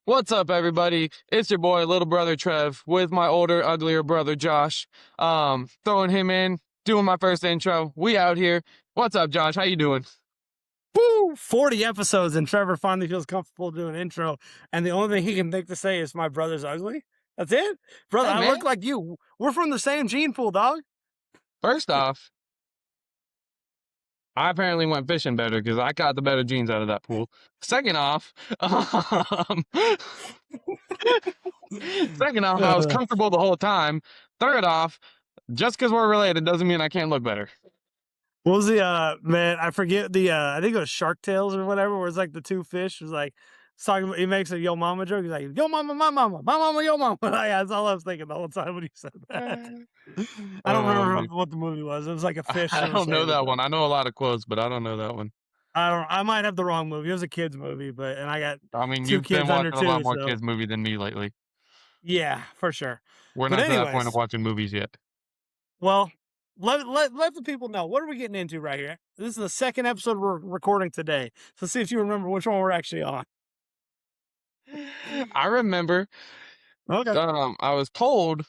What's up, everybody? It's your boy, little brother Trev, with my older, uglier brother Josh. Throwing him in, doing my first intro. We out here. What's up, Josh? How you doing? Woo! 40 episodes, and Trevor finally feels comfortable doing an intro. And the only thing he can think to say is, "My brother's ugly." That's it, brother. Hey, I man. look like you. We're from the same gene pool, dog. First off, I apparently went fishing better because I got the better genes out of that pool. Second off, I was Uh, comfortable the whole time. Third off, just because we're related doesn't mean I can't look better. what was the man? I forget the I think it was Shark Tales or whatever. Where it's like the two fish. It was like talking. He makes a yo mama joke. He's like, "Yo mama, my mama, yo mama." Yeah, that's all I was thinking the whole time when he said that. I don't remember Um, what the movie was. It was like a fish I that was don't know saying that stuff. one. I know a lot of quotes, but I don't know that one. I don't. I might have the wrong movie. It was a kids movie, and I got I mean, two you've been kids under watching a lot two, more so kids' movie than me lately. yeah, for sure. We're But not to that point of anyways, watching movies yet. well, let the people know what are we getting into right here. This is the second episode we're recording today, so see if you remember which one we're actually on. I remember Okay. I was told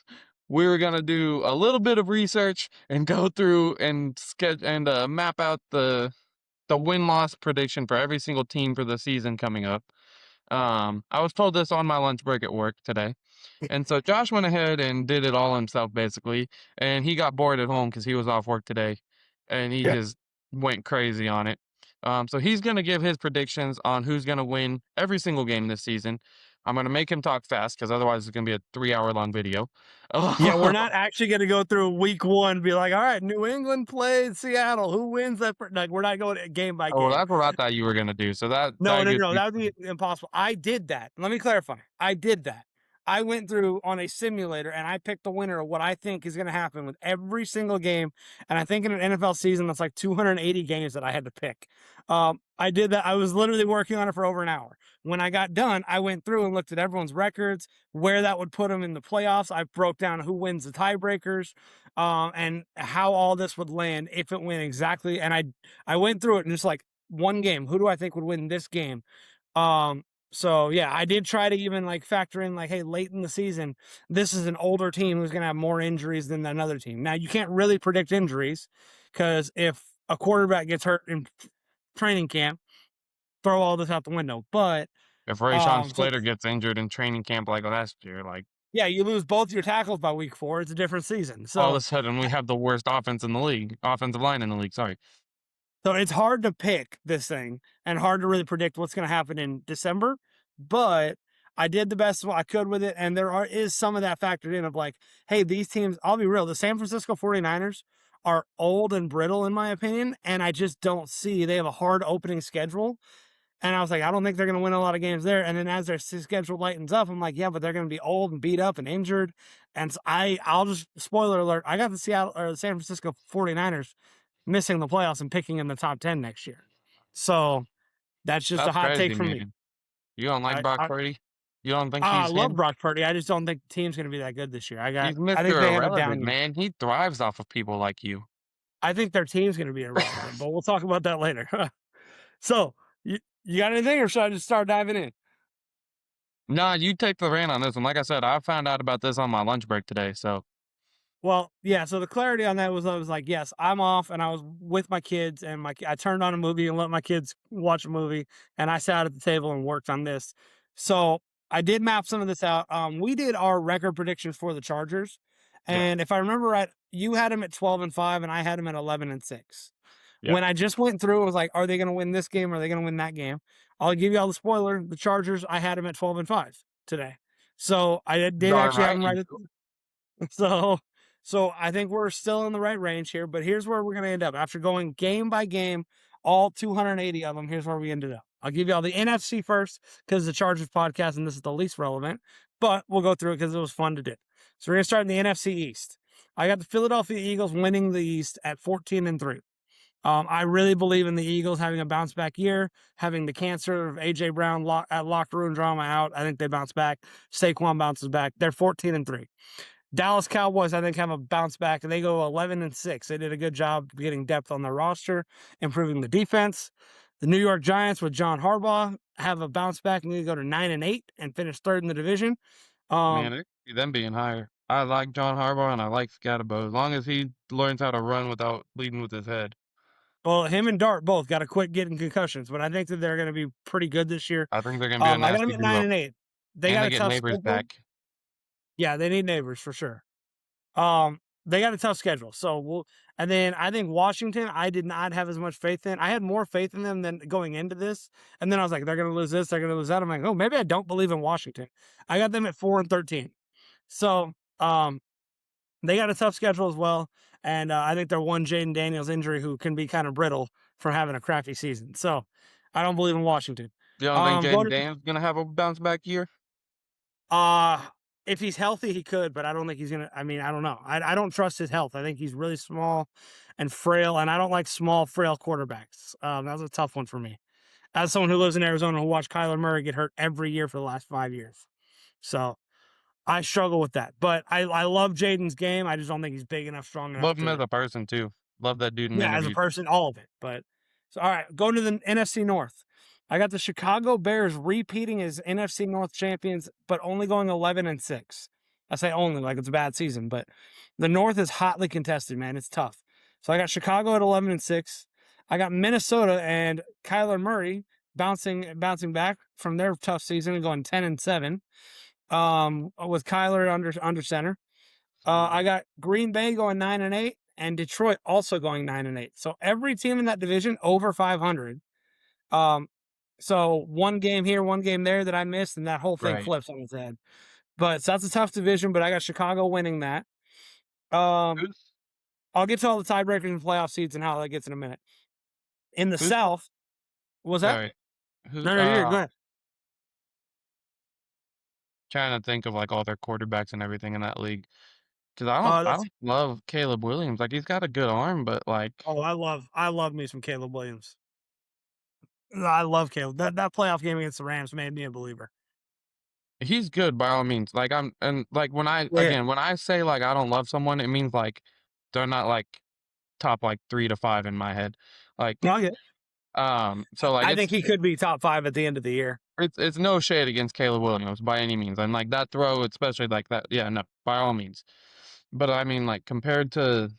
we were gonna do a little bit of research and go through and sketch and map out the win-loss prediction for every single team for the season coming up. I was told this on my lunch break at work today. And so Josh went ahead and did it all himself basically, and he got bored at home because he was off work today, and he Yeah. just went crazy on it. So he's gonna give his predictions on who's gonna win every single game this season. I'm gonna make him talk fast because otherwise it's gonna be a 3 hour long video. Yeah, we're not actually going to go through week one and be like, all right, New England plays Seattle. Who wins that? Like, we're not going game by Oh, game. that's what I thought you were gonna do. So that No, gives me that would be impossible. I did that. Let me clarify. I did that. I went through on a simulator and I picked the winner of what I think is going to happen with every single game. And I think in an NFL season, that's like 280 games that I had to pick. I did that. I was literally working on it for over an hour. When I got done, I went through and looked at everyone's records, where that would put them in the playoffs. I broke down who wins the tiebreakers, and how all this would land if it went exactly. And I went through it and just like, one game. Who do I think would win this game? So yeah, I did try to even like factor in like, hey, late in the season, this is an older team who's gonna have more injuries than another team. Now you can't really predict injuries because if a quarterback gets hurt in training camp, throw all this out the window. But if Rashawn so Slater gets injured in training camp like last year, like yeah, you lose both your tackles by week 4. It's a different season. all of a sudden we have the worst offensive line in the league. Sorry. So it's hard to pick this thing and hard to really predict what's going to happen in December, but I did the best I could with it. And is some of that factored in of like, hey, these teams, I'll be real, the San Francisco 49ers are old and brittle in my opinion. And I just don't see, they have a hard opening schedule. And I was like, I don't think they're going to win a lot of games there. And then as their schedule lightens up, I'm like, yeah, but they're going to be old and beat up and injured. And so I'll just, spoiler alert, I got the San Francisco 49ers missing the playoffs and picking in the top 10 next year. So that's just a That's hot crazy, take from me. man. You don't like I Brock I, Purdy? You don't think I he's love him? Brock Purdy. I just don't think the team's going to be that good this year. He's I think Mr. they have a down Irrelevant, year. man. He thrives off of people like you. I think their team's going to be irrelevant, but we'll talk about that later. So you got anything, or should I just start diving in? Nah, you take the reign on this one. Like I said, I found out about this on my lunch break today. So Well, yeah. So the clarity on that was I was like, yes, I'm off, and I was with my kids, and I turned on a movie and let my kids watch a movie, and I sat at the table and worked on this. So I did map some of this out. We did our record predictions for the Chargers, yeah, and if I remember right, you had them at 12-5, and I had them at 11-6. yeah. When I just went through, it was like, are they going to win this game? Or are they going to win that game? I'll give you all the spoiler. The Chargers, I had them at 12-5 today. So I did Darn actually have right. them right. So, so I think we're still in the right range here, but here's where we're going to end up. After going game by game, all 280 of them, here's where we ended up. I'll give you all the NFC first because the Chargers podcast, and this is the least relevant, but we'll go through it because it was fun to do. So we're going to start in the NFC East. I got the Philadelphia Eagles winning the East at 14-3. I really believe in the Eagles having a bounce back year, having the cancer of AJ Brown locker room drama out. I think they bounce back. Saquon bounces back. They're 14-3. Dallas Cowboys, I think, have a bounce back, and they go 11-6. They did a good job getting depth on their roster, improving the defense. The New York Giants with John Harbaugh have a bounce back and either go to 9-8 and finish third in the division. Um, Man, it could see them being higher. I like John Harbaugh and I like Scatterbo as long as he learns how to run without leading with his head. well, him and Dart both got to quit getting concussions, but I think that they're going to be pretty good this year. I think they're gonna be a I got them nasty at nine duo, and eight. They and got they a get tough Neighbors schedule. back. Yeah, they need neighbors for sure. They got a tough schedule. So and then I think Washington, I did not have as much faith in. I had more faith in them than going into this. And then I was like, they're gonna lose this, they're gonna lose that. I'm like, oh, maybe I don't believe in Washington. I got them at 4-13. So they got a tough schedule as well. And I think they're one Jaden Daniels injury who can be kind of brittle from having a crappy season. So I don't believe in Washington. You don't think Go Jaden to Daniels gonna have a bounce back year? Uh, if he's healthy, he could, but I don't think he's gonna. I mean, I don't know. I don't trust his health. I think he's really small and frail, and I don't like small, frail quarterbacks. That was a tough one for me. As someone who lives in Arizona who watched Kyler Murray get hurt every year for the last 5 years. So I struggle with that. But I love Jaden's game. I just don't think he's big enough, strong enough Love him as to, a person too. Love that dude in yeah, as a interviews. person, all of it. But so all right, going to the NFC North. I got the Chicago Bears repeating as NFC North champions, but only going 11-6. I say only like it's a bad season, but the North is hotly contested, man. It's tough. So I got Chicago at 11-6. I got Minnesota and Kyler Murray bouncing back from their tough season and going 10-7. With Kyler under center. I got Green Bay going 9-8 and Detroit also going 9-8. So every team in that division over 500. So one game here, one game there that I missed, and that whole thing Right. flips on its head. But so that's a tough division, but I got Chicago winning that. Um, Who's I'll get to all the tiebreakers and playoff seeds and how that gets in a minute. In the who's South, was that? sorry. Who No, you're go ahead. trying to think of like all their quarterbacks and everything in that league. Cause I That's don't love Caleb Williams. Like he's got a good arm, but like I love me some Caleb Williams. I love Caleb. That playoff game against the Rams made me a believer. he's good by all means. Like I'm and like Yeah, when I say like I don't love someone, it means like they're not like top like 3 to 5 in my head. Like no, yeah. so like I think he could be top 5 at the end of the year. it's no shade against Caleb Williams by any means. And like that throw, especially like that, yeah, no, by all means. But I mean like compared to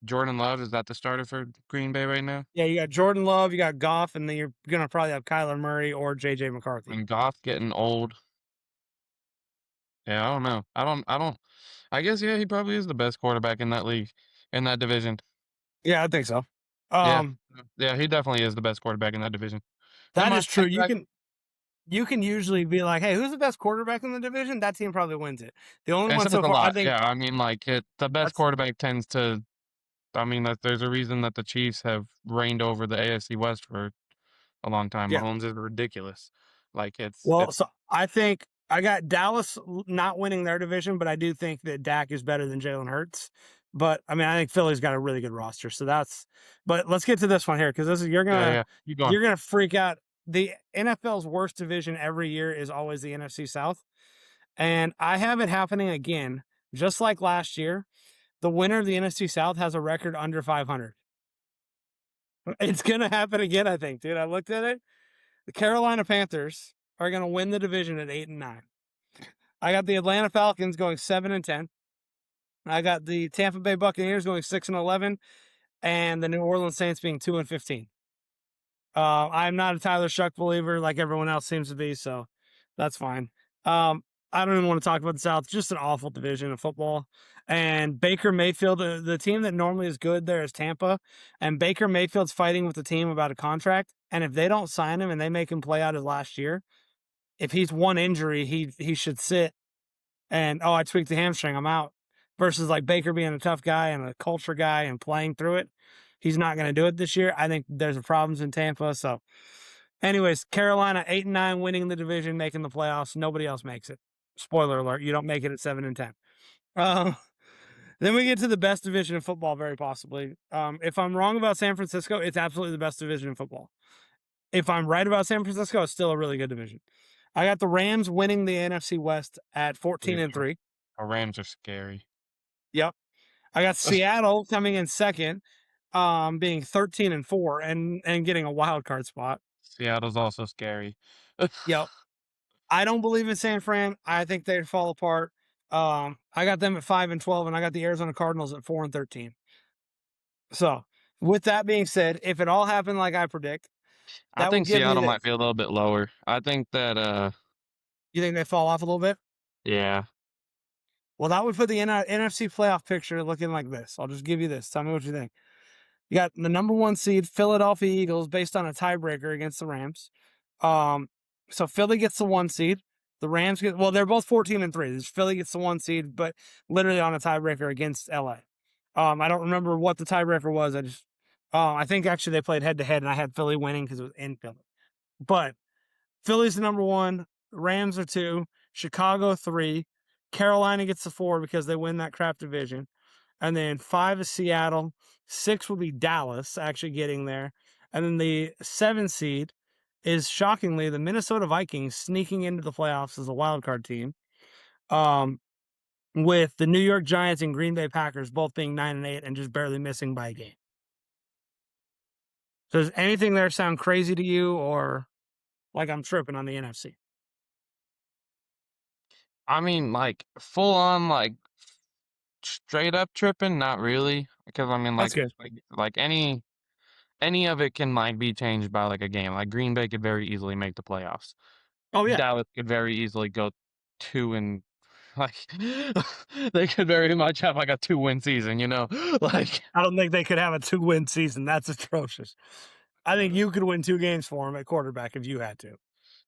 Jordan Love, is that the starter for Green Bay right now? Yeah, you got Jordan Love, you got Goff, and then you're gonna probably have Kyler Murray or JJ McCarthy. And Goff getting old. Yeah, I don't know. I guess yeah, he probably is the best quarterback in that league, in that division. Yeah, I think so. Yeah. Um, Yeah, he definitely is the best quarterback in that division. Am that I is true. right, Greg? You can usually be like, hey, who's the best quarterback in the division? That team probably wins it. The only It one says so a far, I lot. think Yeah, I mean, like the best that's quarterback tends to. I mean, that there's a reason that the Chiefs have reigned over the AFC West for a long time. yeah. Mahomes is ridiculous. Like Well, it's so I think I got Dallas not winning their division, but I do think that Dak is better than Jalen Hurts. But I mean, I think Philly's got a really good roster. So that's. But let's get to this one here because this is yeah. You going? you're gonna freak out. The NFL's worst division every year is always the NFC South, and I have it happening again, just like last year. The winner of the NFC South has a record under 500. It's gonna happen again, I think, dude. I looked at it. The Carolina Panthers are gonna win the division at 8-9. I got the Atlanta Falcons going 7-10. I got the Tampa Bay Buccaneers going 6-11, and the New Orleans Saints being 2-15. I'm not a Tyler Shuck believer like everyone else seems to be, so that's fine. I don't even want to talk about the South. Just an awful division of football. And Baker Mayfield, the team that normally is good there is Tampa, and Baker Mayfield's fighting with the team about a contract. And if they don't sign him and they make him play out his last year, if he's one injury, he should sit. And I tweaked the hamstring, I'm out. Versus like Baker being a tough guy and a culture guy and playing through it. He's not going to do it this year. I think there's problems in Tampa. So, anyways, Carolina 8-9, winning the division, making the playoffs. Nobody else makes it. Spoiler alert: you don't make it at 7-10. Then we get to the best division in football, very possibly. If I'm wrong about San Francisco, it's absolutely the best division in football. If I'm right about San Francisco, it's still a really good division. I got the Rams winning the NFC West at 14-3. Our Rams are scary. Yep. I got Seattle coming in second, being 13-4 and getting a wild card spot. Seattle's also scary. Yep. I don't believe in San Fran. I think they'd fall apart. I got them at 5-12, and I got the Arizona Cardinals at 4-13. So, with that being said, if it all happened like I predict, I that would think give me Seattle this. might be a little bit lower. I think that You think they fall off a little bit? yeah. Well, that would put the NFC playoff picture looking like this. I'll just give you this. Tell me what you think. You got the number 1 seed Philadelphia Eagles based on a tiebreaker against the Rams. Um, so Philly gets the 1 seed. The Rams get, well, they're both 14-3. Philly gets the 1 seed, but literally on a tiebreaker against LA. I don't remember what the tiebreaker was. I think actually they played head to head, and I had Philly winning because it was in Philly. But Philly's the number 1, Rams are 2, Chicago 3, Carolina gets the 4 because they win that crap division. And then 5 is Seattle, 6 will be Dallas actually getting there. And then the 7 seed is shockingly the Minnesota Vikings sneaking into the playoffs as a wild card team. With the New York Giants and Green Bay Packers both being 9-8 and just barely missing by a game. So does anything there sound crazy to you, or like I'm tripping on the NFC? I mean, like full on, like straight up tripping, not really, because I mean, That's good. like any of it can like be changed by like a game. Like Green Bay could very easily make the playoffs. Oh yeah. Dallas could very easily go 2 and like they could very much have like a 2-win season, you know? Like I don't think they could have a 2-win season. That's atrocious. I think you could win 2 games for them at quarterback if you had to.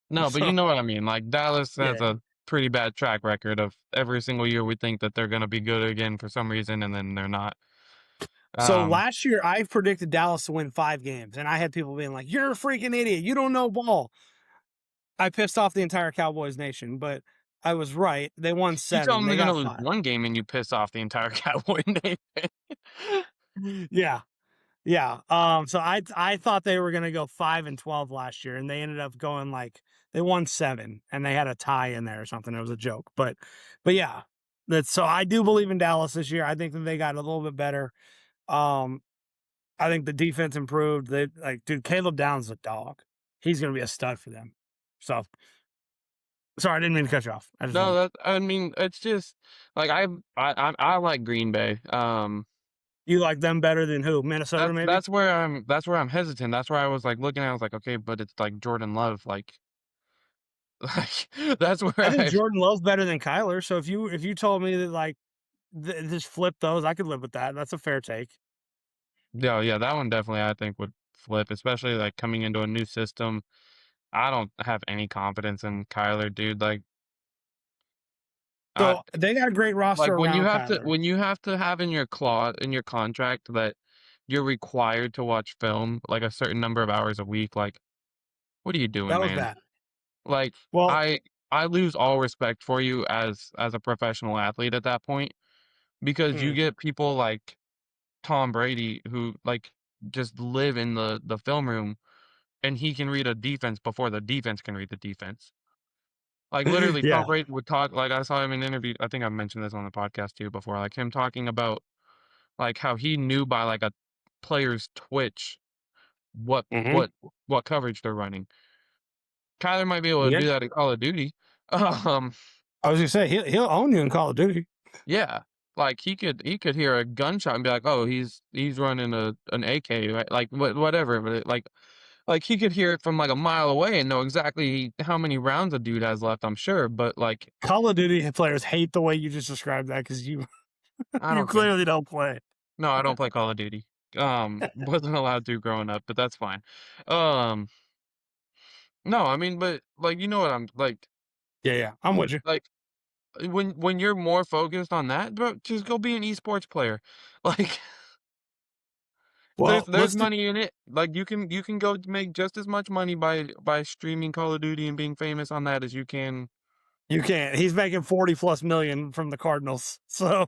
no, but So you know what I mean. Like Dallas has yeah. a pretty bad track record of every single year we think that they're gonna be good again for some reason and then they're not. So Um last year I predicted Dallas to win 5 games, and I had people being like, "You're a freaking idiot. You don't know ball." I pissed off the entire Cowboys nation, but I was right. They won you tell 7. them They they're gonna got lose 5. one game and you piss off the entire Cowboy nation. Yeah. Yeah. So I thought they were gonna go 5-12 last year, and they ended up going like they won 7, and they had a tie in there or something. It was a joke. But yeah. That's so I do believe in Dallas this year. I think that they got a little bit better. Um, I think the defense improved. They like, dude, Caleb Downs is a dog. He's gonna be a stud for them. So sorry, I didn't mean to cut you off. I just No, wanted that I mean, it's just like I like Green Bay. you like them better than who? Minnesota, maybe? That's where I'm hesitant. That's where I was like looking at. I was like, okay, but it's like Jordan Love, like like that's where I think I Jordan Love's better than Kyler. So if you told me that like just flip those, I could live with that. That's a fair take. yeah, that one definitely I think would flip, especially like coming into a new system. I don't have any confidence in Kyler, dude. I So they got a great roster like around Kyler. when you have to have in your clause in your contract that you're required to watch film like a certain number of hours a week, like what are you doing, That was man? bad. Like Well, I I lose all respect for you as a professional athlete at that point because you mm, get people like Tom Brady who like just live in the film room and he can read a defense before the defense can read the defense. Like literally Tom yeah. Brady would talk like I saw him in an interview. I think I've mentioned this on the podcast too before, like him talking about like how he knew by like a player's twitch what hmm what what coverage they're running. Kyler might be able to Yeah. do that in Call of Duty. Um I was gonna say he'll own you in Call of Duty. Yeah. Like, he could hear a gunshot and be like, "Oh, he's running an AK," right? Like, whatever, but like, he could hear it from, like, a mile away and know exactly how many rounds a dude has left, I'm sure, but, like, Call of Duty players hate the way you just described that because you I you don't care. clearly don't play. No, I don't play Call of Duty. Wasn't allowed to growing up, but that's fine. Um, no, I mean, but, like, you know what I'm like Yeah, yeah. I'm with you. like, when you're more focused on that, bro, just go be an esports player. Like Well, there's money in it. Like you can go make just as much money by streaming Call of Duty and being famous on that as you can you can't. He's making 40 plus million from the Cardinals. So,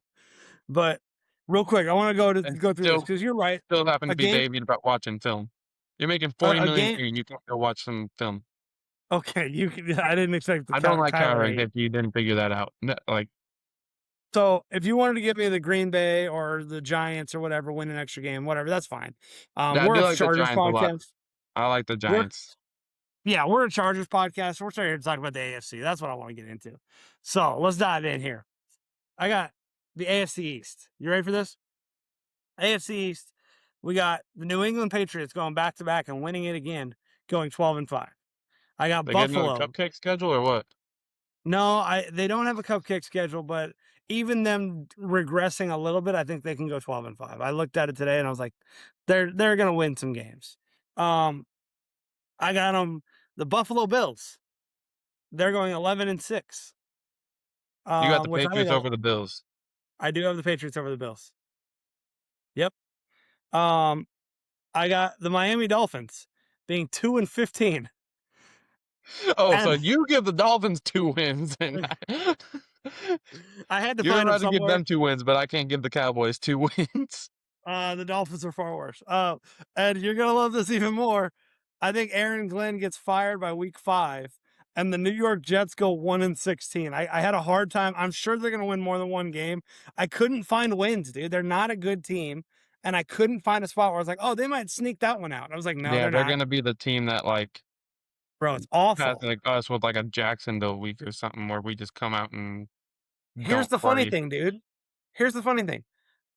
but real quick, I want to and go through this because you're right. still happen to A be game, babying about watching film. You're making 40 a million a game. year and you can't go watch some film. Okay, you can. I didn't expect the I don't like Kyler Kyler hate. if you didn't figure that out. Like So if you wanted to give me the Green Bay or the Giants or whatever, win an extra game, whatever, that's fine. I We're do a like the Chargers Giants a lot. podcast. I like the We're Giants. Yeah, we're a Chargers podcast. We're here to talk about the AFC. That's what I want to get into. So let's dive in here. I got the AFC East. You ready for this? AFC East. We got the New England Patriots going back to back and winning it again, going 12-5. I got They get another Buffalo. cupcake schedule or what? No, they don't have a cupcake schedule, but even them regressing a little bit, I think they can go 12-5. I looked at it today and I was like, they're gonna win some games. I got them the Buffalo Bills. They're going 11-6. You got the Which I think Patriots over the Bills. I do have the Patriots over the Bills. Yep. Um, I got the Miami Dolphins being 2-15. Oh, so And you give the Dolphins 2 wins, and I had to you're find them allowed to give somewhere. them 2 wins, but I can't give the Cowboys 2 wins. The Dolphins are far worse. And you're gonna love this even more. I think Aaron Glenn gets fired by week 5, and the New York Jets go 1-16. I had a hard time. I'm sure they're gonna win more than one game. I couldn't find wins, dude. They're not a good team, and I couldn't find a spot where I was like, oh, they might sneak that one out. I was like, no, Yeah, they're they're not, gonna be the team that like bro. It's has awful. like us with like a Jacksonville week or something where we just come out and Here's don't the funny play. thing, dude. Here's the funny thing.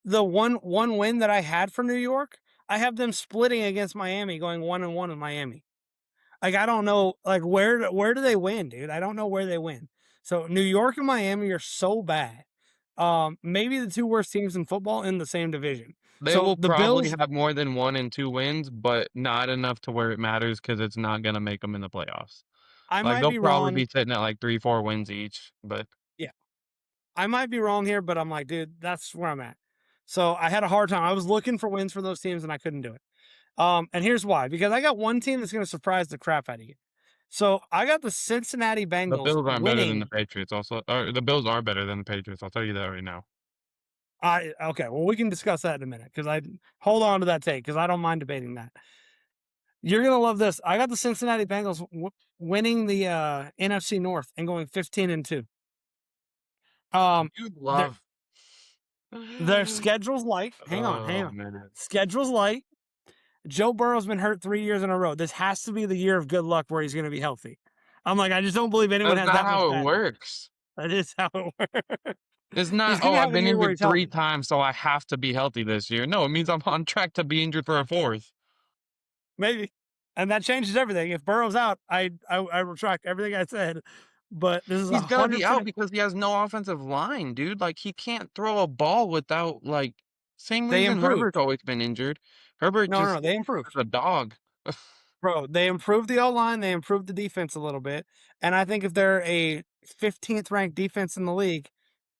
The one win that I had for New York, I have them splitting against Miami, going 1-1 in Miami. Like I don't know, like where do they win, dude? I don't know where they win. So New York and Miami are so bad. Maybe the two worst teams in football in the same division. They So will the probably Bills, have more than 1 and 2 wins, but not enough to where it matters because it's not gonna make them in the playoffs. I Like might they'll be probably wrong. be sitting at like 3, 4 wins each, but Yeah, I might be wrong here, but I'm like, dude, that's where I'm at. So I had a hard time. I was looking for wins for those teams and I couldn't do it. And here's why, because I got one team that's going to surprise the crap out of you. So I got the Cincinnati the Bengals Bills aren't better than the winning. Patriots also or the Bills are better than the Patriots, I'll tell you that right now. I Okay, well we can discuss that in a minute because I hold on to that take because I don't mind debating that. You're gonna love this. I got the Cincinnati Bengals winning the NFC North and going 15-2. You Their love their schedule's light. Hang Oh, on. man. Schedule's light. Joe Burrow's been hurt 3 years in a row. This has to be the year of good luck where he's gonna be healthy. I'm like, I just don't believe anyone That's has not that much how it bad luck. works. That is how it works. It's not, He's "Oh, gonna I've have a been year where injured he's 3 healthy. times, so I have to be healthy this year." No, it means I'm on track to be injured for a 4th. Maybe. And that changes everything. If Burrow's out, I retract everything I said. But this is He's gonna be out 100%. because he has no offensive line, dude. Like, he can't throw a ball without, like same They reason Herbert's improved. always been injured. Herbert No, just they is improved. a dog. Bro, they improved the O-line, they improved the defense a little bit. And I think if they're a 15th ranked defense in the league,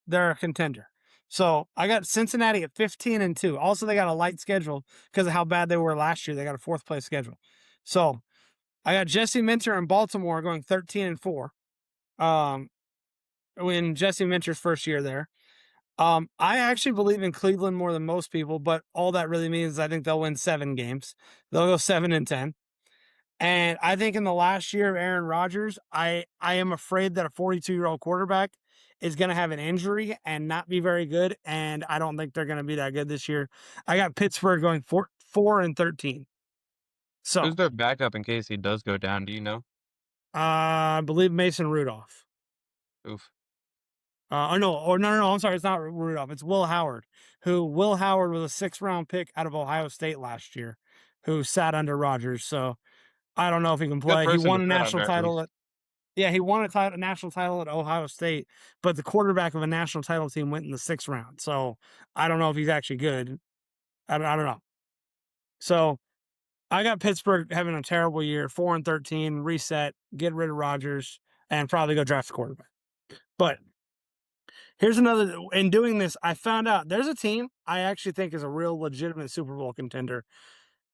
they're a contender. So I got Cincinnati at 15-2. Also, they got a light schedule because of how bad they were last year. They got a 4th place schedule. So I got Jesse Minter in Baltimore going 13-4. When Jesse Minter's first year there. I actually believe in Cleveland more than most people, but all that really means is I think they'll win 7 games. They'll go 7-10. And I think in the last year of Aaron Rodgers, I am afraid that a 42-year-old quarterback is going to have an injury and not be very good. And I don't think they're going to be that good this year. I got Pittsburgh going 4-13. So Who's their backup in case he does go down, do you know? I believe Mason Rudolph. Oof. No. I'm sorry, it's not Rudolph. It's Will Howard. Will Howard was a 6th round pick out of Ohio State last year, who sat under Rodgers. So I don't know if he can Good play. He person won to a sit national under at title least. at Yeah, he won a national title at Ohio State, but the quarterback of a national title team went in the 6th round. So I don't know if he's actually good. I don't know. So I got Pittsburgh having a terrible year, 4-13, reset, get rid of Rodgers, and probably go draft a quarterback. But here's another. In doing this, I found out there's a team I actually think is a real legitimate Super Bowl contender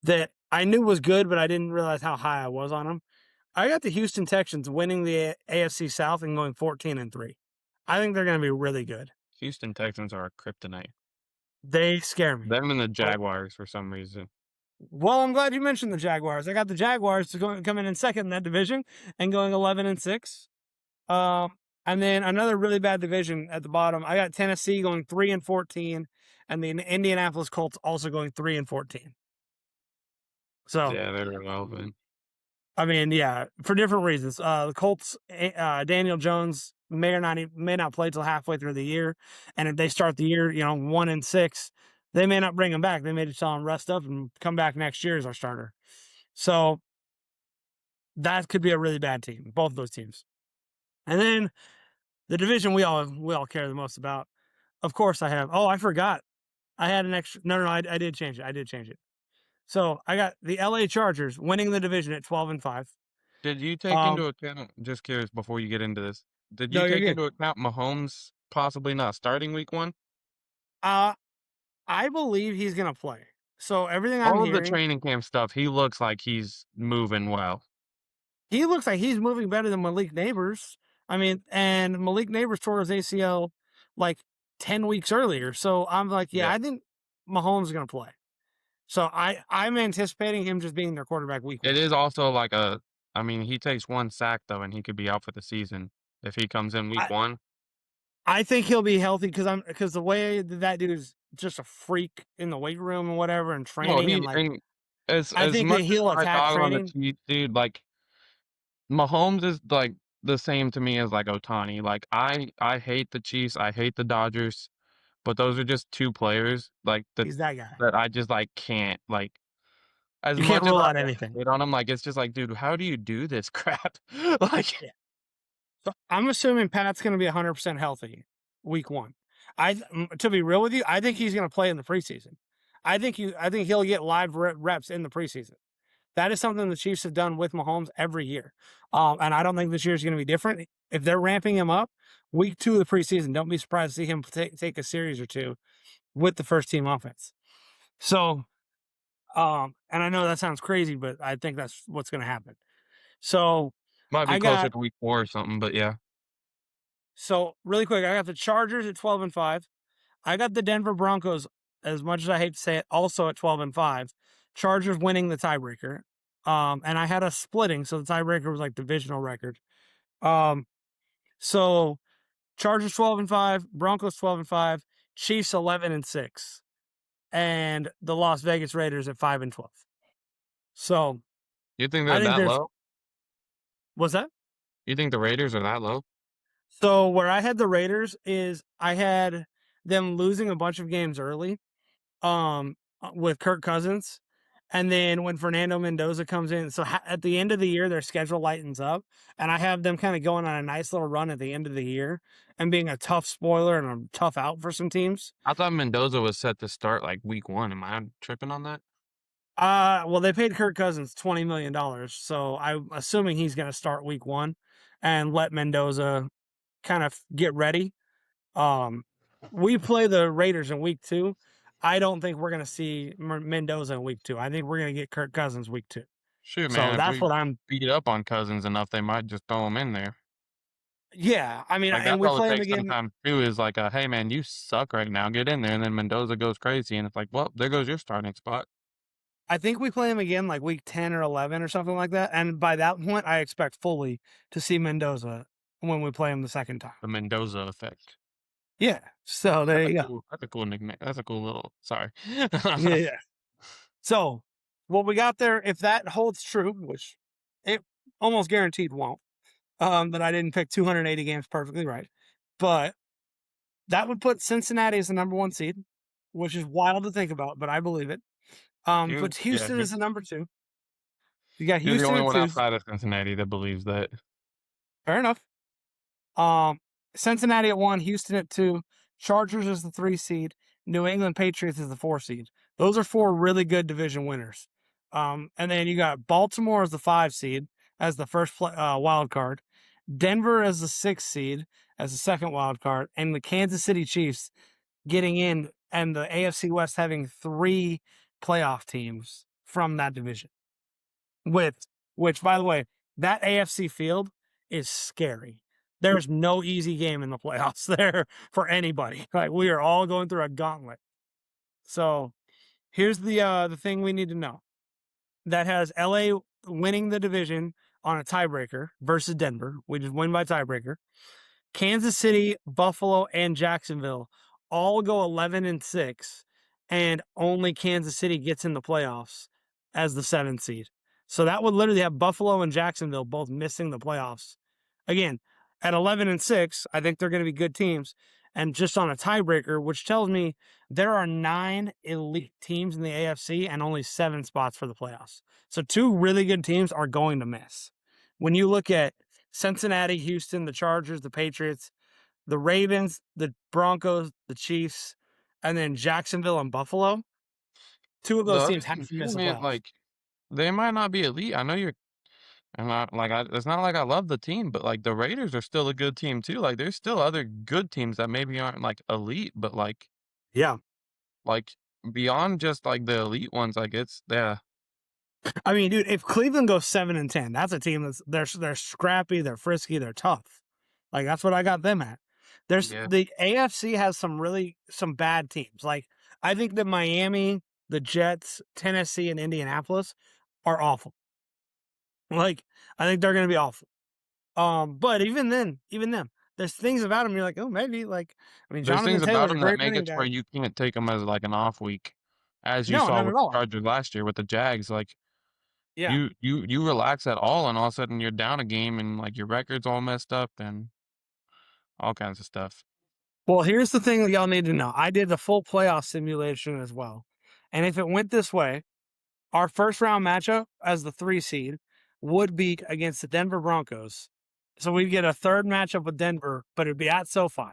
that I knew was good, but I didn't realize how high I was on them. I got the Houston Texans winning the AFC South and going 14-3. I think they're going to be really good. Houston Texans are a kryptonite. They scare me. Them and the But Jaguars for some reason. well, I'm glad you mentioned the Jaguars. I got the Jaguars to come in second in that division and going 11-6. Um, and then another really bad division at the bottom. I got Tennessee going 3-14, and the Indianapolis Colts also going 3-14. So Yeah, they're irrelevant. I mean, yeah, for different reasons. The Colts, Daniel Jones may not play till halfway through the year, and if they start the year, 1-6, they may not bring him back. They may just tell him rest up and come back next year as our starter. So that could be a really bad team, both of those teams. And then the division we all care the most about. Of course, I have. Oh, I forgot. I had an extra. No, I did change it. I did change it. So I got the LA Chargers winning the division at 12-5. Did you take Um, into account, just curious before you get into this, did you no, you're take good. into account Mahomes possibly not starting week 1? Uh, I believe he's gonna play. So everything I'm All of the hearing, training camp stuff, he looks like he's moving well. he looks like he's moving better than Malik Neighbors. I mean, and Malik Neighbors tore his ACL like 10 weeks earlier. So I'm like, yeah, Yeah. I think Mahomes is gonna play. So I'm anticipating him just being their quarterback week It one. is also like I mean, he takes 1 sack though, and he could be out for the season if he comes in week I 1. I think he'll be healthy because the way that dude is just a freak in the weight room and whatever and No, training and he like and as I think that much as he'll I attack dog on the training. Chiefs, dude, like, Mahomes is, like, the same to me as, like, Ohtani. Like, I hate the Chiefs, I hate the Dodgers, but those are just 2 players, like, He's that guy. that I just, like, can't, like, as You can't much as rule I out wanna anything. hate on him, like, it's just like, "Dude, how do you do this crap?" Like, Yeah. So I'm assuming Pat's going to be 100% healthy week one. To be real with you, I think he's going to play in the preseason. I think he'll get live reps in the preseason. That is something the Chiefs have done with Mahomes every year. And I don't think this year is going to be different. If they're ramping him up, week 2 of the preseason, don't be surprised to see him take a series or two with the first team offense. So, and I know that sounds crazy, but I think that's what's going to happen. So, might be I closer got to week 4 or something, but yeah. so really quick, I got the Chargers at 12-5. I got the Denver Broncos, as much as I hate to say it, also at 12-5. Chargers winning the tiebreaker. And I had a splitting, so the tiebreaker was like divisional record. Um, so Chargers 12-5, Broncos 12-5, Chiefs 11-6, and the Las Vegas Raiders at 5-12. So You think I they're think that there's low? what's that? You think the Raiders are that low? So where I had the Raiders is I had them losing a bunch of games early, with Kirk Cousins. And then when Fernando Mendoza comes in, so at the end of the year, their schedule lightens up, and I have them kind of going on a nice little run at the end of the year and being a tough spoiler and a tough out for some teams. I thought Mendoza was set to start, like, week 1. Am I tripping on that? Well, they paid Kirk Cousins $20 million, so I'm assuming he's going to start week 1 and let Mendoza kind of get ready. Um, we play the Raiders in week 2. I don't think we're going to see Mendoza in week 2. I think we're going to get Kirk Cousins week 2. Shoot, So man, if that's we what I'm. beat up on Cousins enough, they might just throw him in there. Yeah, I mean, Like, and that's we all it play them takes again. sometimes too is like, "Hey, man, you suck right now, get in there," and then Mendoza goes crazy, and it's like, "Well, there goes your starting spot." I think we play them again like week 10 or 11 or something like that. And by that point, I expect fully to see Mendoza when we play him the second time. The Mendoza effect. Yeah. So there you go. That's a cool nickname. That's a cool little sorry. Yeah. Yeah. So what we got there, if that holds true, which it almost guaranteed won't, that I didn't pick 280 games perfectly right, but that would put Cincinnati as the number 1 seed, which is wild to think about, but I believe it. You Puts yeah, Houston as the number 2. You got you're the Houston only at one 2. outside of Cincinnati that believes that. Fair enough. Um, Cincinnati at 1, Houston at 2, Chargers is the 3 seed, New England Patriots is the 4 seed. Those are 4 really good division winners. And then you got Baltimore as the 5 seed as the first wild card, Denver as the 6th seed as the second wild card, and the Kansas City Chiefs getting in, and the AFC West having 3 playoff teams from that division. With which, by the way, that AFC field is scary. There's no easy game in the playoffs there for anybody. Like we are all going through a gauntlet. So here's the thing we need to know. That has LA winning the division on a tiebreaker versus Denver. We just win by tiebreaker. Kansas City, Buffalo, and Jacksonville all go 11-6, and only Kansas City gets in the playoffs as the 7th seed. So that would literally have Buffalo and Jacksonville both missing the playoffs. Again, at 11-6, I think they're going to be good teams. And just on a tiebreaker, which tells me there are 9 elite teams in the AFC and only 7 spots for the playoffs. So 2 really good teams are going to miss. When you look at Cincinnati, Houston, the Chargers, the Patriots, the Ravens, the Broncos, the Chiefs, and then Jacksonville and Buffalo, 2 of The those other teams thing have to too, miss the man, playoffs. like they might not be elite. I know you're, and it's not like I love the team, but like the Raiders are still a good team too. Like there's still other good teams that maybe aren't like elite, but Yeah. like beyond just like the elite ones, like it's yeah, I mean, dude, if Cleveland goes 7-10, that's a team they're scrappy, they're frisky, they're tough. Like that's what I got them at. There's yeah. the AFC has some bad teams. Like I think that Miami, the Jets, Tennessee, and Indianapolis are awful. Like I think they're gonna be awful. But even then, even them, there's things about them you're like, oh, maybe like I mean, There's things Jonathan about Taylor's a them that great make running it to where back. you can't take them as like an off week, as you No, saw not with at the all. Chargers last year with the Jags. Like Yeah. you relax at all, and all of a sudden you're down a game, and like your record's all messed up, and all kinds of stuff. Well, here's the thing that y'all need to know. I did the full playoff simulation as well. And if it went this way, our first round matchup as the 3 seed would be against the Denver Broncos. So we'd get a third matchup with Denver, but it'd be at SoFi. So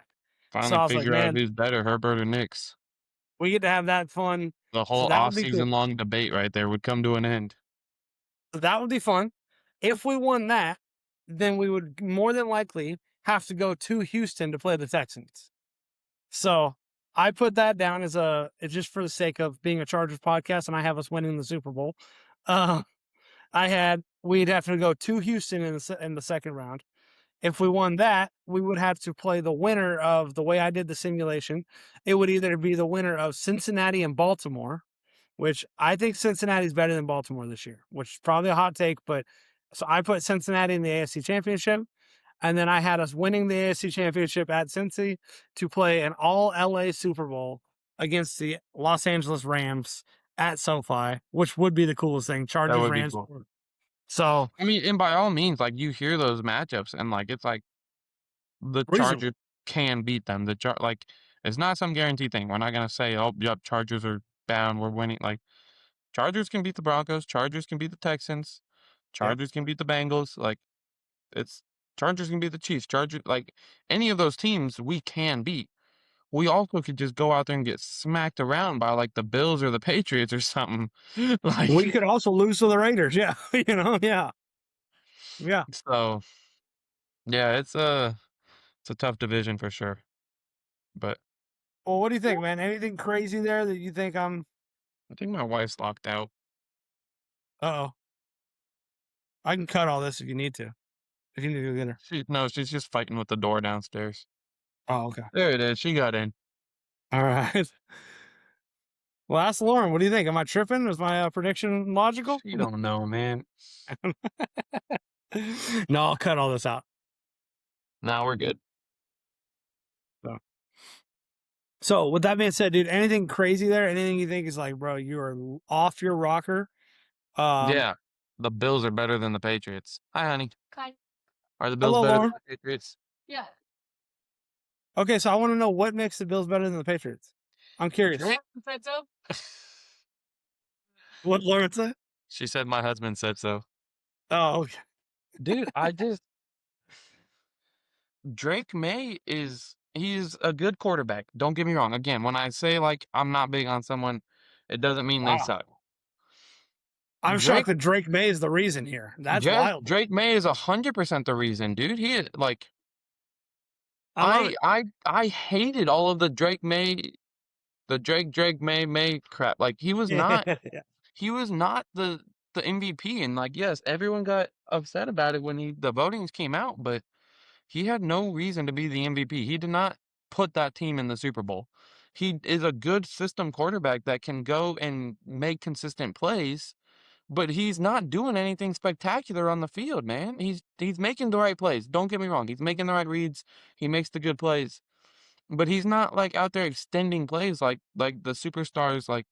Finally I was like, figure out man, who's better, Herbert or Nix. we get to have that fun. The So whole that would off be cool. season long debate right there would come to an end. So that would be fun. If we won that, then we would more than likely have to go to Houston to play the Texans. So I put that down as it's just for the sake of being a Chargers podcast and I have us winning the Super Bowl. Uh, we'd have to go to Houston in the second round. If we won that, we would have to play the winner of the way I did the simulation. It would either be the winner of Cincinnati and Baltimore, which I think Cincinnati's better than Baltimore this year, which is probably a hot take, but so I put Cincinnati in the AFC Championship. And then I had us winning the AFC Championship at Cincy to play an all LA Super Bowl against the Los Angeles Rams at SoFi, which would be the coolest thing. That Chargers, would be Rams. cool. So I mean, and by all means, like you hear those matchups, and like it's like the reasonable. Chargers can beat them. Like it's not some guaranteed thing. We're not gonna say, oh, yep, Chargers are bound. We're winning. Like Chargers can beat the Broncos. Chargers can beat the Texans. Yep. Chargers can beat the Bengals. Like it's Chargers can beat the Chiefs. Chargers, like any of those teams, we can beat. We also could just go out there and get smacked around by like the Bills or the Patriots or something. We Like could also lose to the Raiders. Yeah. Yeah. Yeah. so, yeah, it's a tough division for sure. But Well, what do you think, man? Anything crazy there that you think I think my wife's locked out. oh. I can cut all this if you need to. If you need to go get her. She's just fighting with the door downstairs. Oh, okay. There it is. She got in. All right. Well, ask Lauren. What do you think? Am I tripping? Is my prediction logical? She don't know, man. No, I'll cut all this out. Now we're good. So, with that being said, dude, anything crazy there? Anything you think is like, bro, you are off your rocker? Yeah, the Bills are better than the Patriots. Hi, honey. Hi. Are the Bills Hello, better than Lauren. the Patriots? Yeah. Okay, so I want to know what makes the Bills better than the Patriots. I'm curious. Trevor said so. What Lauren said? She said my husband said so. Oh, okay. Dude, Drake Maye he's a good quarterback. Don't get me wrong. Again, when I say like I'm not big on someone, it doesn't mean they Wow. suck. I'm Drake shocked that Drake May is the reason here. That's wild. Drake Maye is 100% the reason, dude. He is like I love it. I hated all of the Drake May crap. Like Yeah. he was not the MVP, and like yes, everyone got upset about it when the votings came out, but he had no reason to be the MVP. He did not put that team in the Super Bowl. He is a good system quarterback that can go and make consistent plays, but he's not doing anything spectacular on the field, man. He's making the right plays. Don't get me wrong. He's making the right reads. He makes the good plays. But he's not like out there extending plays like the superstars like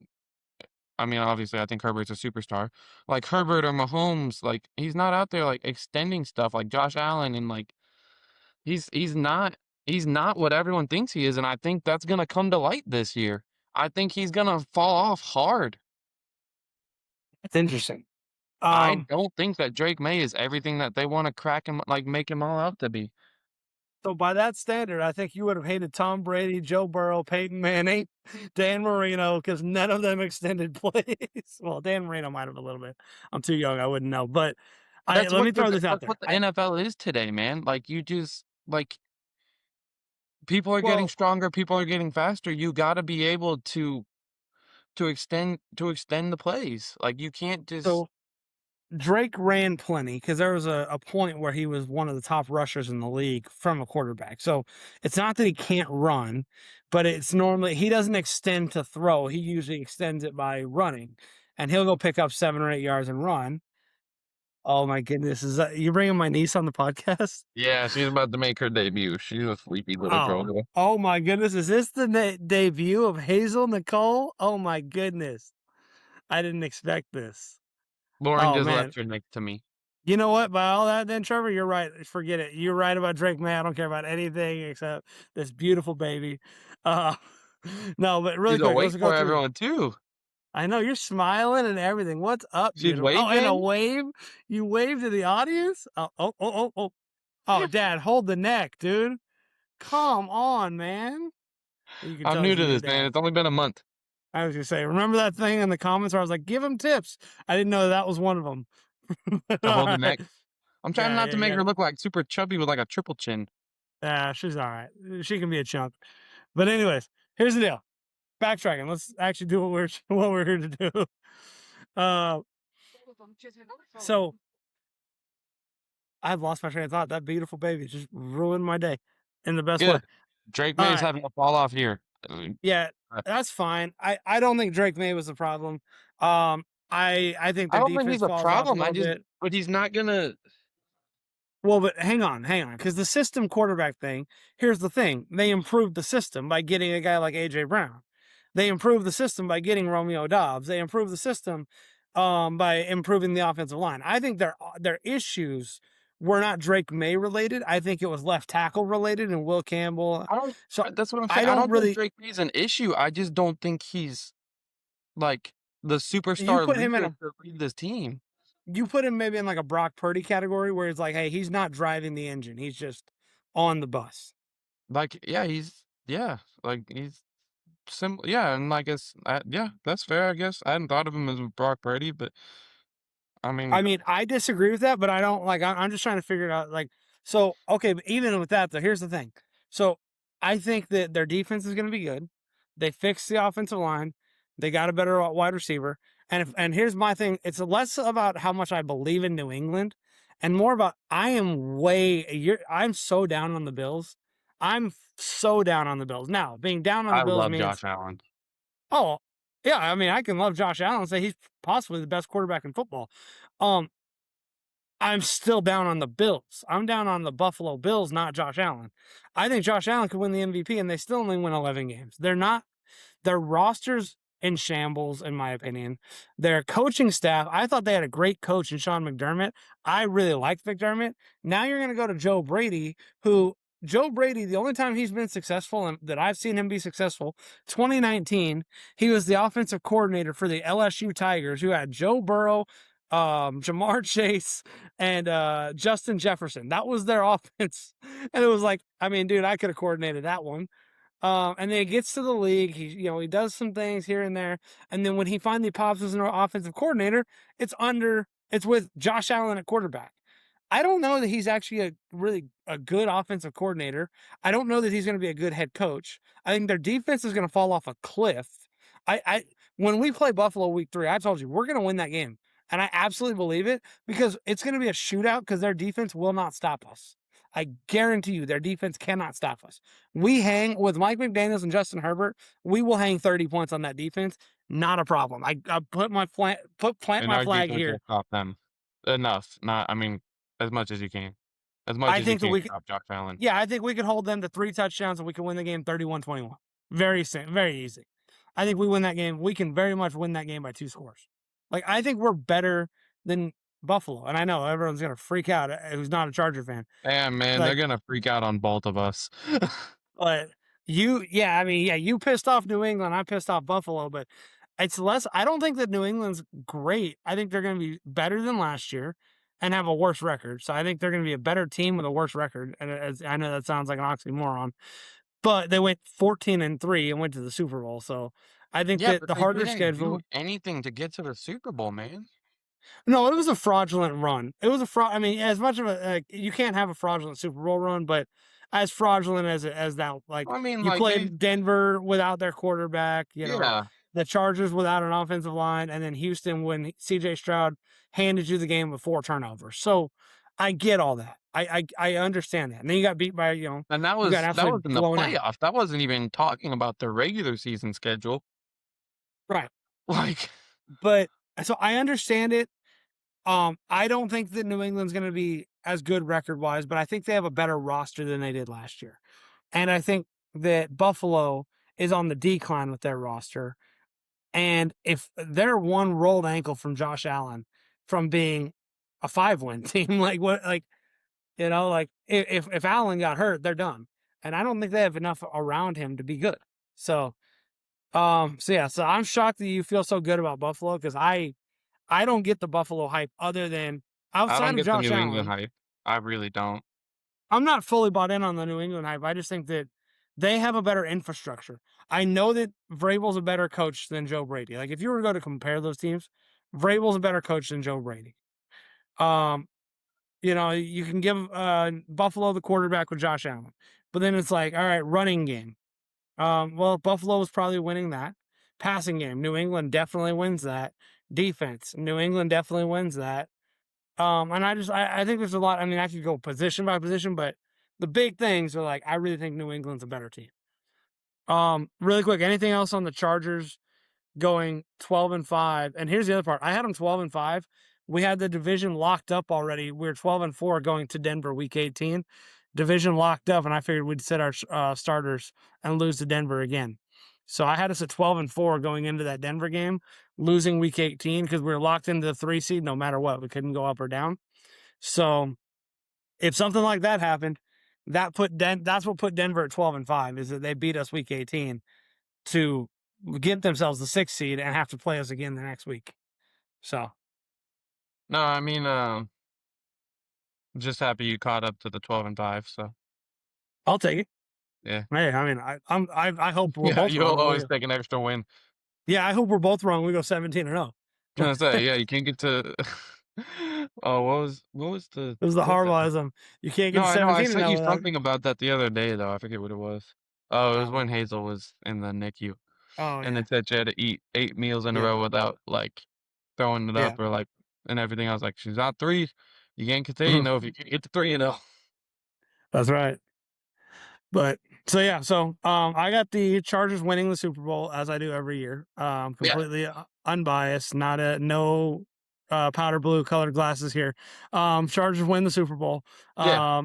I mean, obviously, I think Herbert's a superstar. Like Herbert or Mahomes, like he's not out there like extending stuff like Josh Allen and like he's not he's not what everyone thinks he is, and I think that's gonna come to light this year. I think he's gonna fall off hard. It's interesting. I Um, don't think that Drake May is everything that they want to crack him like make him all out to be. so by that standard, I think you would have hated Tom Brady, Joe Burrow, Peyton Manning, Dan Marino, because none of them extended plays. Well, Dan Marino might have a little bit. I'm too young, I wouldn't know. But I let me throw this out That's there. what the NFL is today, man. Like you just like people are getting Well, stronger, people are getting faster. You got to be able to extend the plays. Like you can't just so Drake ran plenty because there was a point where he was one of the top rushers in the league from a quarterback. So it's not that he can't run, but it's normally he doesn't extend to throw. He usually extends it by running, and he'll go pick up 7 or 8 yards and run. Oh my goodness, is that you bringing my niece on the podcast? yeah, she's about to make her debut. She's a sleepy little girl. Oh, oh my goodness, is this the debut of Hazel Nicole? Oh my goodness, I didn't expect this. Lauren Oh just man, left her next to me. you know what? By all that, then Trevor, you're right. Forget it. You're right about Drake May. I don't care about anything except this beautiful baby. Uh, no, but really She's quick, let's awake go for through. everyone too. I know you're smiling and everything. What's up, She's beautiful? Oh, and a waving. wave. You wave to the audience. Oh, oh, oh, oh, oh. Oh, Dad, hold the neck, dude. Come on, man. You can I'm tell new he's a to new this, man. dad. It's only been a month. I was gonna say, remember that thing in the comments where I was like, "Give him tips." I didn't know that was one of them. To All hold the right. neck. I'm trying Yeah, not yeah, to you make got her it. look like super chubby with like a triple chin. Yeah, she's all right. She can be a chunk. But anyways, here's the deal. Backtracking. Let's actually do what we're what we're here to do. Uh, so I've lost my train of thought. That beautiful baby just ruined my day in the best way. Good. Drake All May's right. having a fall off here. Yeah, that's fine. I don't think Drake May was the problem. I think I their don't think he's defense a falls off a problem. little bit. But he's not gonna. Well, but hang on, because the system quarterback thing, here's the thing. They improved the system by getting a guy like A.J. Brown. They improved the system by getting Romeo Dobbs. They improved the system by improving the offensive line. I think their issues were not Drake May related. I think it was left tackle related and Will Campbell. I don't. So That's what I'm I saying. I don't don't think really Drake May's an issue. I just don't think he's like the you superstar put him in leader a to lead this team. you put him maybe in like a Brock Purdy category where it's like, hey, he's not driving the engine. He's just on the bus. Like, yeah, like he's simple. Yeah, and I guess, yeah, that's fair. I guess I hadn't thought of him as Brock Purdy, but I mean, I mean, I disagree with that, but I don't like. I'm just trying to figure it out. Like, so okay, but even with that, though, here's the thing. So I think that their defense is going to be good. They fixed the offensive line. They got a better wide receiver. And here's my thing. It's less about how much I believe in New England, and more about I am way. I'm so down on the Bills. I'm so down on the Bills now. Being down on the I Bills love means Josh Allen. oh yeah. I mean, I can love Josh Allen and say he's possibly the best quarterback in football. Um, I'm still down on the Bills. I'm down on the Buffalo Bills, not Josh Allen. I think Josh Allen could win the MVP, and they still only win 11 games. They're not their rosters in shambles, in my opinion. Their coaching staff, I thought they had a great coach in Sean McDermott. I really liked McDermott. Now you're going to go to Joe Brady, who Joe Brady, the only time he's been successful and that I've seen him be successful, 2019, he was the offensive coordinator for the LSU Tigers, who had Joe Burrow, Jamar Chase, and Justin Jefferson. That was their offense. And it was like, I mean, dude, I could have coordinated that one. And then he gets to the league. He does some things here and there. And then when he finally pops as an offensive coordinator, it's with Josh Allen at quarterback. I don't know that he's actually a good offensive coordinator. I don't know that he's going to be a good head coach. I think their defense is going to fall off a cliff. I when we play Buffalo week 3, I told you we're going to win that game. And I absolutely believe it because it's going to be a shootout because their defense will not stop us. I guarantee you their defense cannot stop us. We hang with Mike McDaniels and Justin Herbert. We will hang 30 points on that defense. Not a problem. I plant And my our flag defense here. will stop them enough. Not, I mean, as much as you can. As much I as you think that can we could, stop Josh Allen. yeah, I think we could hold them to 3 touchdowns and we can win the game 31-21. Very easy. I think we win that game. We can very much win that game by 2 scores. Like, I think we're better than Buffalo. And I know everyone's going to freak out who's not a Charger fan. Damn, man, they're Like, gonna freak out on both of us. but yeah, I mean, yeah, you pissed off New England. I pissed off Buffalo, but it's less. I don't think that New England's great. I think they're going to be better than last year and have a worse record. So I think they're going to be a better team with a worse record. And I know that sounds like an oxymoron, but they went 14-3 and went to the Super Bowl. So I think Yeah, that but the they harder didn't do schedule. anything to get to the Super Bowl, man. No, it was a fraudulent run. It was a fraud. I mean, as much of a you can't have a fraudulent Super Bowl run, but as fraudulent as that, like I mean, you like, they played Denver without their quarterback, yeah, the Chargers without an offensive line, and then Houston when C.J. Stroud handed you the game with 4 turnovers. So I get all that. I understand that. And then you got beat by and that you got was absolutely in the blown out. playoffs. That wasn't even talking about the regular season schedule. Right. Like, But so I understand it. I don't think that New England's going to be as good record wise, but I think they have a better roster than they did last year. And I think that Buffalo is on the decline with their roster. And if they're one rolled ankle from Josh Allen from being a 5-win team, like what, like, like if Allen got hurt, they're done. And I don't think they have enough around him to be good. So, so I'm shocked that you feel so good about Buffalo because I don't get the Buffalo hype other than I outside don't of get the Josh New England Allen. hype. I really don't. I'm not fully bought in on the New England hype. I just think that they have a better infrastructure. I know that Vrabel's a better coach than Joe Brady. Like if you were to go to compare those teams, Vrabel's a better coach than Joe Brady. Um, you can give Buffalo the quarterback with Josh Allen, but then it's like, all right, running game. Well, Buffalo was probably winning that. Passing game, New England definitely wins that. Defense, New England definitely wins that. And I think there's a lot. I mean, I could go position by position, but the big things are like I really think New England's a better team. Really quick, anything else on the Chargers going 12-5? And here's the other part: I had them 12-5. We had the division locked up already. We are 12-4 going to Denver week 18. Division locked up, and I figured we'd sit our starters and lose to Denver again. So I had us at 12-4 going into that Denver game, losing week 18 because we were locked into the 3 seed no matter what. We couldn't go up or down. So if something like that happened, that's what put Denver at 12-5 is that they beat us week 18 to get themselves the 6th seed and have to play us again the next week. So No, I mean, just happy you caught up to the 12-5. So I'll take it. yeah, Hey, I mean, I hope we're yeah, both you'll wrong. always take an extra win. Yeah, I hope we're both wrong. We go 17-0. I But was gonna say, yeah, you can't get to. Oh, what was the it was the what the? Harbaughism. You can't get No, to I know. I 17 and sent 0 you without. something about that the other day, though. I forget what it was. Oh, it was Oh, when Hazel was in the NICU, oh and they yeah, said she had to eat 8 meals in a yeah, row without like throwing it yeah. up or like and everything. I was like, she's not three. You can't continue, if you can get to 3-0. That's right. But so yeah, so I got the Chargers winning the Super Bowl as I do every year. Yeah, Completely unbiased, not a no powder blue colored glasses here. Chargers win the Super Bowl. yeah.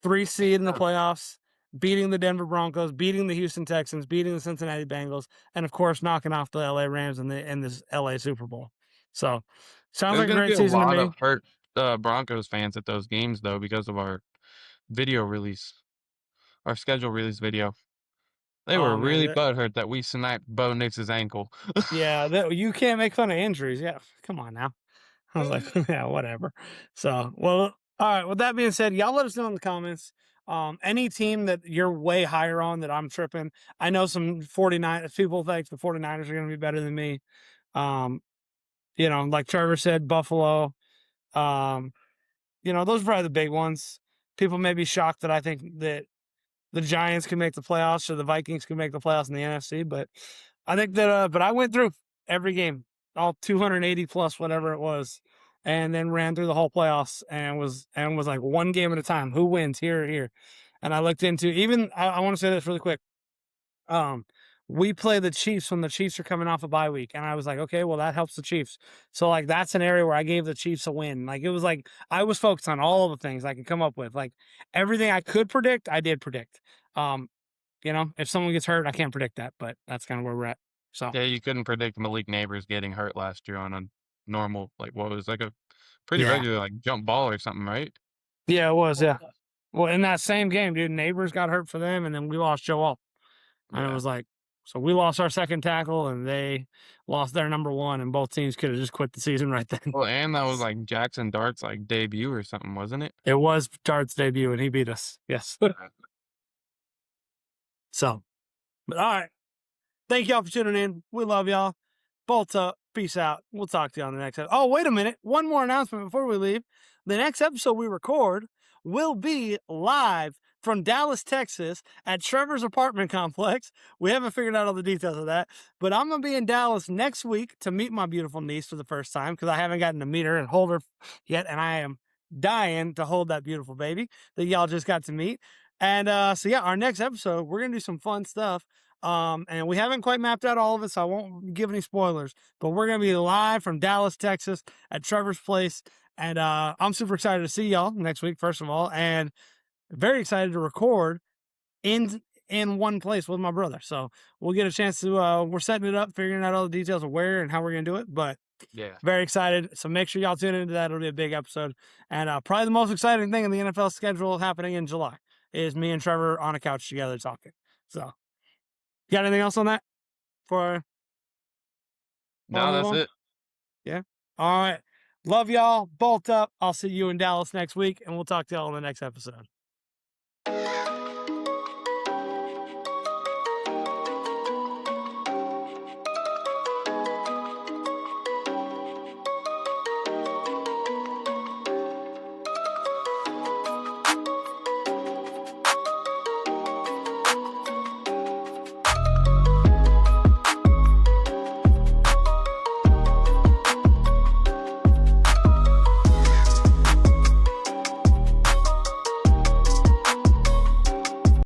3 seed in the Yeah. playoffs, beating the Denver Broncos, beating the Houston Texans, beating the Cincinnati Bengals, and of course knocking off the LA Rams in this LA Super Bowl. So sounds There's like a gonna be great a season to lot me. of hurt Broncos fans at those games though because of our video release, our schedule release video. They were Oh man, really butthurt that we sniped Bo Nix's ankle. yeah, you can't make fun of injuries. Yeah, come on now. I was like, yeah, whatever. So, well, all right. With that being said, y'all let us know in the comments. Any team that you're way higher on that I'm tripping. I know some 49 people think the 49ers are going to be better than me. Um, like Trevor said, Buffalo. Um, those are probably the big ones. People may be shocked that I think that the Giants can make the playoffs or the Vikings can make the playoffs in the NFC, but I think that but I went through every game, all 280 plus whatever it was, and then ran through the whole playoffs and was like one game at a time. Who wins here or here? And I looked into even I want to say this really quick. Um, we play the Chiefs when the Chiefs are coming off a bye week. And I was like, okay, well, that helps the Chiefs. So, like, that's an area where I gave the Chiefs a win. Like, it was like I was focused on all of the things I could come up with. Like, everything I could predict, I did predict. If someone gets hurt, I can't predict that, but that's kind of where we're at. So Yeah, you couldn't predict Malik Neighbors getting hurt last year on a normal, like, what was like a pretty yeah, regular, like, jump ball or something, right? yeah, it was. Yeah. Well, in that same game, dude, Neighbors got hurt for them, and then we lost Joe Alt. And it Yeah. was like, so we lost our second tackle, and they lost their number one, and both teams could have just quit the season right then. Well, and that was, like, Jackson Dart's, like, debut or something, wasn't it? It was Dart's debut, and he beat us. Yes. Yeah. So, but all right. Thank y'all for tuning in. We love y'all. Bolt up. Peace out. We'll talk to you on the next episode. Oh, wait a minute. One more announcement before we leave. The next episode we record will be live from Dallas, Texas at Trevor's apartment complex. We haven't figured out all the details of that, but I'm going to be in Dallas next week to meet my beautiful niece for the first time because I haven't gotten to meet her and hold her yet. And I am dying to hold that beautiful baby that y'all just got to meet. And so, yeah, our next episode, we're going to do some fun stuff. And we haven't quite mapped out all of it, so I won't give any spoilers. But we're gonna be live from Dallas, Texas, at Trevor's place, and I'm super excited to see y'all next week. First of all, and very excited to record in one place with my brother. So we'll get a chance to. We're setting it up, figuring out all the details of where and how we're gonna do it. But Yeah. very excited. So make sure y'all tune into that. It'll be a big episode, and probably the most exciting thing in the NFL schedule happening in July is me and Trevor on a couch together talking. So. You got anything else on that before I No, move that's on? it. Yeah. All right. Love y'all. Bolt up. I'll see you in Dallas next week, and we'll talk to y'all on the next episode.